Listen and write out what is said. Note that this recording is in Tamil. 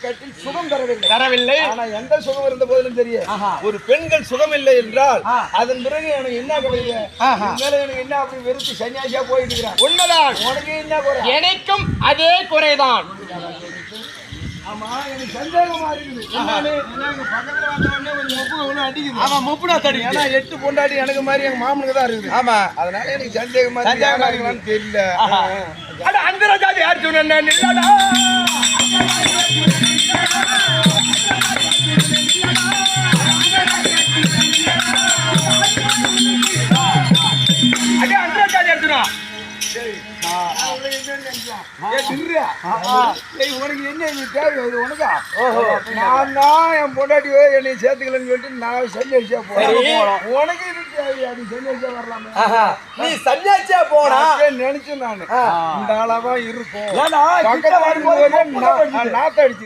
கட்டில் சுகம் தரவில்லை தரவில்லை. ஆனா எந்த சுகம் இருந்த போதிலும் தெரியும் ஒரு பெண்கள் சுகம் இல்லை என்றால் அதன் பிறகு எனக்கு என்ன கிடையாது எனக்கு என்ன அப்படி வெறுத்து சன்னியாசியா போயிட்டு இருக்கிறேன். உண்மைதான். உனக்கு என்ன குறை? எனக்கும் அதே குறைதான். ஆமா எனக்கு சந்தேகமா இருக்குது. எனக்கு பக்கத்துல வந்த உடனே கொஞ்சம் முப்பு ஒண்ணு அடிக்குது. ஆமா முப்புடா தடி. ஏன்னா 8 பொண்டாட்டி எனக்கு மாதிரி எங்க மாமனுக்கு தான் இருக்குது. ஆமா அதனால எனக்கு சந்தேகமா இருக்குன்னு தெரியல. அட அந்த ராஜாதி யார் சொன்னா நில்லடா. அட அந்த ராஜாதி யார் சொன்னா உனக்கு என்ன தேவை உனக்கா? நான் தான் என் பொண்டாட்டி என்னை சேர்த்துக்கலன்னு சொல்லிட்டு நான் சன்னியாசியா போறேன். உனக்கு இது தேவை அது சன்னியாசியா வரலாமே. நீ சன்னியாசியா போனா நினைச்சேன் நானு இந்த அளவா இருக்கும். நாத்த அடிச்சு